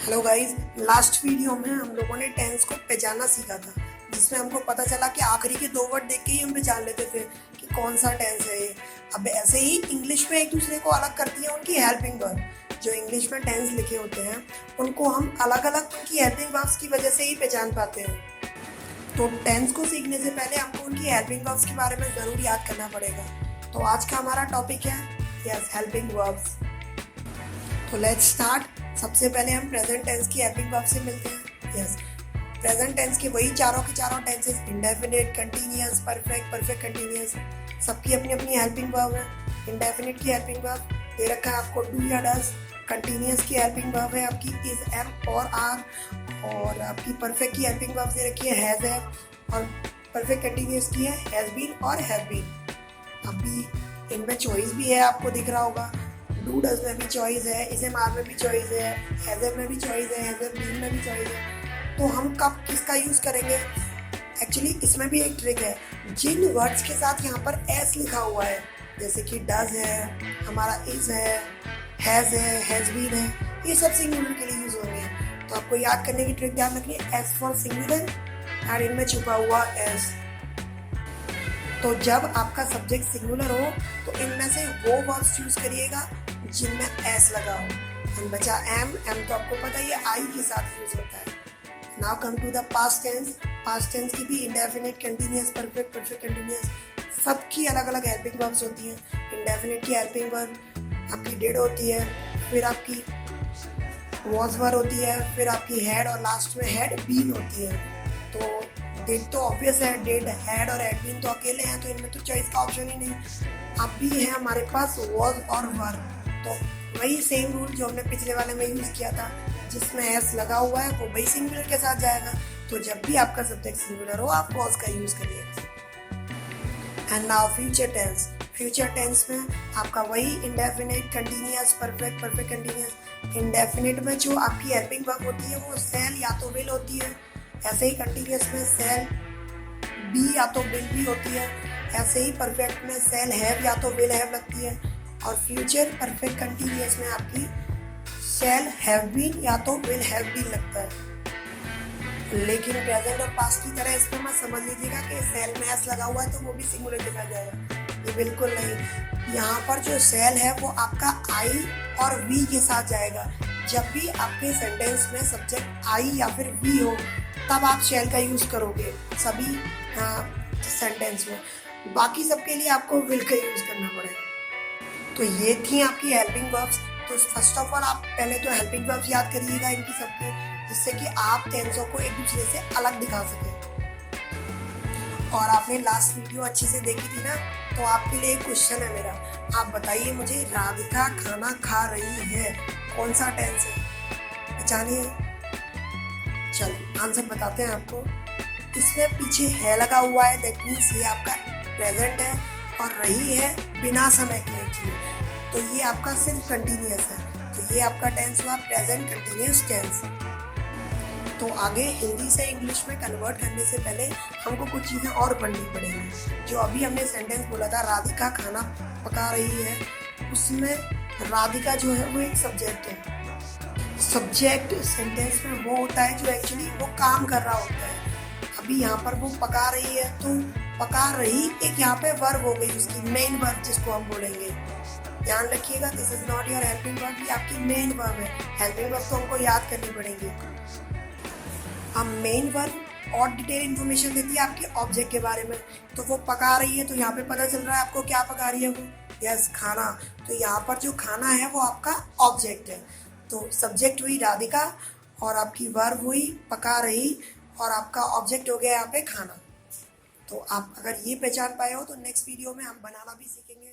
Hello guys, last video में हम लोगों ने टेंस को पहचानना सीखा था, जिसमें हमको पता चला कि आखिरी के 2 वर्ड देख के ही हम पहचान लेते थे कि कौन सा टेंस है ये। अब ऐसे ही इंग्लिश में एक दूसरे को अलग करती है उनकी हेल्पिंग वर्ब। जो इंग्लिश में टेंस लिखे होते हैं उनको हम अलग अलग उनकी हेल्पिंग वर्ब्स की वजह से ही पहचान पाते हैं। तो टेंस को सीखने से पहले हमको उनकी हेल्पिंग वर्ब्स के बारे में ज़रूर याद करना पड़ेगा। तो आज का हमारा टॉपिक है यस, हेल्पिंग वर्ब्स। तो लेट्स स्टार्ट। सबसे पहले हम प्रेजेंट टेंस की हेल्पिंग वर्ब से मिलते हैं। यस, प्रेजेंट टेंस के वही चारों के चारों tenses, indefinite, continuous, perfect, perfect continuous, सबकी अपनी अपनी हेल्पिंग वर्ब है। इंडेफिनिट की हेल्पिंग वर्ब दे रखा है आपको डू या डज। कंटीन्यूअस की हेल्पिंग वर्ब है आपकी इज, एम और आर। और आपकी परफेक्ट की हेल्पिंग वर्ब दे रखी है हैज, है। और परफेक्ट कंटीन्यूअस की है हैज बीन और हैव बीन। अभी इनमें चॉइस भी है, आपको दिख रहा होगा। डू डज में भी चॉइस है, इसे मार में भी चॉइस है, हैजर में भी चॉइस है, हैजर बीन में भी चॉइस है। तो हम कब किसका यूज़ करेंगे? एक्चुअली इसमें भी एक ट्रिक है। जिन वर्ड्स के साथ यहाँ पर एस लिखा हुआ है, जैसे कि डज है, हमारा इज है, हैज बीन है, ये सब सिंगुलर के लिए यूज़ होंगे। तो आपको याद करने की ट्रिक ध्यान रखनी है, एस फॉर सिंगुलर और इनमें छुपा हुआ एस। तो जब आपका सब्जेक्ट सिंगुलर हो तो इनमें से वो वर्ड्स चूज करिएगा जिनमें एस लगा हो। एंड बचा एम। एम तो आपको पता ही है, आई के साथ यूज होता है। Now come to the past tense. Past tense की भी indefinite, continuous, perfect, perfect continuous सबकी अलग अलग हेल्पिंग वर्ब्स होती हैं। इंडेफिनिट की हेल्पिंग वर्ब आपकी डिड होती है, फिर आपकी वॉज वर होती है, फिर आपकी हैड और लास्ट में हैड बीन होती है। तो डिड तो ऑब्वियस है, डिड, हैड और हैड बीन तो अकेले हैं, तो इनमें तो चॉइस का ऑप्शन ही नहीं। अब भी है हमारे पास वॉज और वर। तो वही सेम रूल जो हमने पिछले वाले में यूज़ किया था, जिसमें एस लगा हुआ है वो वही सिंगुलर के साथ जाएगा। तो जब भी आपका सब्जेक्ट सिंगुलर हो आप वॉज का यूज़ करिए। And now future tense. Future tense में आपका वही indefinite, continuous, perfect, perfect continuous. Indefinite में जो आपकी हेल्पिंग वर्ब होती है वो सेल या तो विल होती है, ऐसे ही कंटीन्यूअस में सेल बी या तो विल भी होती है, ऐसे ही परफेक्ट में सेल हैव या तो विल हैव लगती है, और फ्यूचर परफेक्ट कंटीन्यूअस में आपकी सेल हैव बीन या तो विल हैव बीन लगता है। लेकिन प्रेजेंट और पास्ट की तरह इसमें मत समझ लीजिएगा कि सेल में एस लगा हुआ है तो वो भी सिंगुलर दिखा जाएगा, ये बिल्कुल नहीं। यहाँ पर जो सेल है वो आपका आई और वी के साथ जाएगा। जब भी आपके सेंटेंस में सब्जेक्ट आई या फिर वी हो तब आप शेल का यूज़ करोगे सभी सेंटेंस में। बाकी सबके लिए आपको विल का यूज़ करना पड़ेगा। तो ये थी आपकी हेल्पिंग वर्ब्स। तो फर्स्ट ऑफ ऑल आप पहले तो हेल्पिंग वर्ब्स याद करिएगा इनकी सबके, जिससे कि आप टेंसों को एक दूसरे से अलग दिखा सकें। और आपने लास्ट वीडियो अच्छे से देखी थी ना, तो आपके लिए एक क्वेश्चन है मेरा। आप बताइए मुझे, राधिका खाना खा रही है कौन सा टेंस है? पहचानिए। चलो आंसर बताते हैं आपको। इसमें पीछे है लगा हुआ है, दैट मीन्स ये आपका प्रेजेंट है, और रही है बिना समय के लिए, तो ये आपका सिर्फ कंटीन्यूअस है। तो ये आपका टेंस हुआ प्रेजेंट कंटीन्यूअस टेंस। तो आगे हिंदी से इंग्लिश में कन्वर्ट करने से पहले हमको कुछ चीज़ें और पढ़नी पड़ेंगी। जो अभी हमने सेंटेंस बोला था राधिका खाना पका रही है, उसमें राधिका जो है वो एक सब्जेक्ट है। सब्जेक्ट सेंटेंस में वो होता है जो एक्चुअली वो काम कर रहा होता है। अभी यहाँ पर वो पका रही है, तो पका रही एक यहाँ पे वर्ब हो गई, उसकी मेन वर्ब जिसको हम बोलेंगे। ध्यान रखिएगा, this is not your helping verb, ये आपकी मेन वर्ब है। हेल्पिंग वर्ब तो हमको याद करनी पड़ेगी। अब मेन वर्ब और डिटेल इन्फॉर्मेशन देती है आपके ऑब्जेक्ट के बारे में। तो वो पका रही है, तो यहाँ पे पता चल रहा है आपको क्या पका रही है वो, यस, खाना। तो यहाँ पर जो खाना है वो आपका ऑब्जेक्ट है। तो सब्जेक्ट हुई राधिका, और आपकी वर्ब हुई पका रही, और आपका ऑब्जेक्ट हो गया यहाँ पे खाना। तो आप अगर ये पहचान पाए हो तो नेक्स्ट वीडियो में हम बनाना भी सीखेंगे।